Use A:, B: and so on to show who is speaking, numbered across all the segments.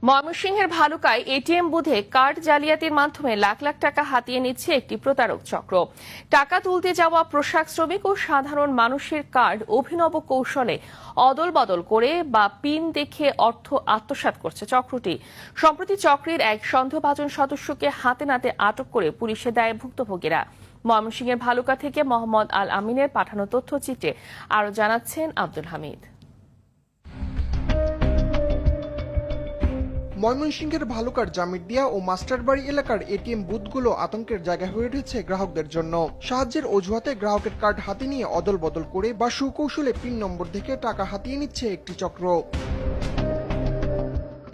A: ময়মনসিংহের ভালুকায় এটিএম বুথে কার্ড জালিয়াতির মাধ্যমে লাখ লাখ টাকা হাতিয়ে নিচ্ছে একটি প্রতারক চক্র। টাকা তুলতে যাওয়া পোশাক শ্রমিক ও সাধারণ মানুষের কার্ড অভিনব কৌশলে অদল বদল করে বা পিন দেখে অর্থ আত্মসাৎ করছে চক্রটি। সম্প্রতি চক্রের এক সন্দেহভাজন সদস্যকে হাতে নাতে আটক করে পুলিশে দেয় ভুক্তভোগীরা। ময়মনসিংহের ভালুকা থেকে মোহাম্মদ আল আমিনের পাঠানো তথ্যচিত্রে আরো জানাচ্ছেন আব্দুল হামিদ।
B: ময়মনসিংহের ভালুকার জামিরদিয়া ও মাস্টারবাড়ি এলাকার এটিএম বুথগুলো আতঙ্কের জায়গা হয়ে উঠেছে গ্রাহকদের জন্য। সাহায্যের অজুহাতে গ্রাহকের কার্ড হাতে নিয়ে অদল বদল করে বা সুকৌশলে পিন নম্বর দেখে টাকা হাতিয়ে নিচ্ছে একটি চক্র।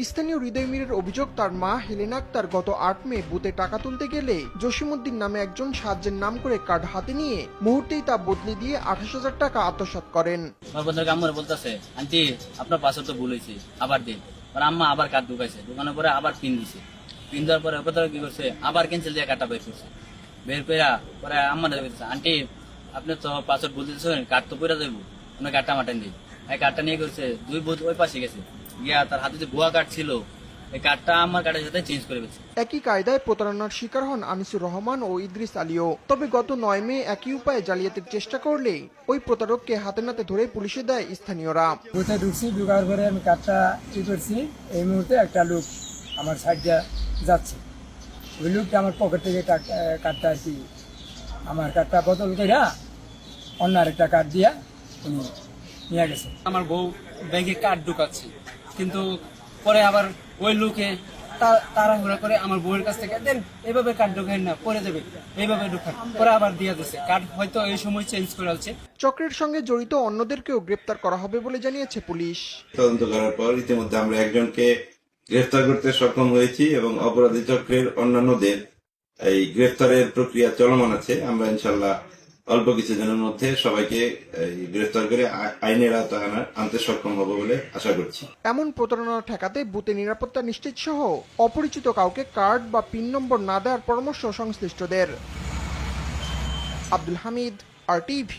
B: স্থানীয় হৃদয় মীরের অভিযোগ, তার মা হেলেনা আক্তার গত ৮ মে বুথে টাকা তুলতে গেলে জসিমউদ্দিন নামে একজন সাহায্যের নাম করে কার্ড হাতে নিয়ে মুহূর্তেই তা বদলে দিয়ে ২৮,০০০ টাকা আত্মসাৎ করেন।
C: বলতেছে, আন্টি আপনার পাসওয়ার্ড তো ভুল হয়েছে, আবার দিন। আম্মা আবার কার্ড ঢুকাইছে, ঢুকানোর পরে আবার পিন দিছে, পিন দেওয়ার পরে ওপরে কি করছে, আবার ক্যান্সেল দিয়ে কার্ডটা বের করছে। বের করে পরে আম্মা বলতেছে, আন্টি আপনি তো পাসওয়ার্ড ভুল দিয়েছেন, কার্ড তো পড়ে যাবো, আপনার কার্ডটা মাটেন দিই। এই কার্ডটা নিয়ে করছে ২ বুথ ওই পাশে গেছে গিয়া তার হাতে যে ভুয়া কার্ড ছিল এই কার্ডটা আমার কার্ডের সাথে চেঞ্জ করে ফেলছে।
B: একই কায়দায় প্রতারণার শিকার হন আনিসুর রহমান ও ইদ্রিস আলীও। তবে গত ৯ মে একই উপায়ে জালিয়াতির চেষ্টা করলে ওই প্রতারককে হাতে নাতে ধরে পুলিশে দেয় স্থানীয়রা।
D: বুথে ঢুকছি, ঢুকার পরে আমি কার্ডটা করছি। এই মুহূর্তে একটা লোক আমার সাইড দিয়ে যাচ্ছে। ওই লোকটা আমার পকেট থেকে কার্ডটা আর কি আমার কার্ডটা বদল করে অন্য আরেকটা কার্ড দিয়া উনি নিয়ে গেছে।
E: আমার বউ ব্যাগে কার্ড ঢুকাচ্ছে, কিন্তু পরে আবার ওই লোকে তাড়াহুড়া করে আমার বউয়ের কাছ থেকে দেন এইভাবে কার্ড ঢুকাই না, পরে দেবে এইভাবে ঢুকান, পরে আবার দিয়ে দিচ্ছে কার্ড, হয়তো এই সময় চেঞ্জ করে আছে।
B: চক্রের সঙ্গে জড়িত অন্যদেরকেও গ্রেপ্তার করা হবে বলে জানিয়েছে পুলিশ।
F: তদন্ত করার পর ইতিমধ্যে আমরা একজনকে গ্রেফতার করতে সক্ষম হয়েছি এবং অপরাধী চক্রের অন্যান্যদের এই গ্রেফতারের প্রক্রিয়া চলমান আছে। আমরা ইনশাল্লাহ অল্প কিছুদিনের মধ্যে সবাইকে গ্রেফতার করে আইনের আওতায় আনতে সক্ষম হব বলে আশা করছি।
B: এমন প্রতারণা ঠেকাতে বুথে নিরাপত্তা নিশ্চিত সহ অপরিচিত কাউকে কার্ড বা পিন নম্বর না দেওয়ার পরামর্শ সংশ্লিষ্টদের। আব্দুল হামিদ, RTV।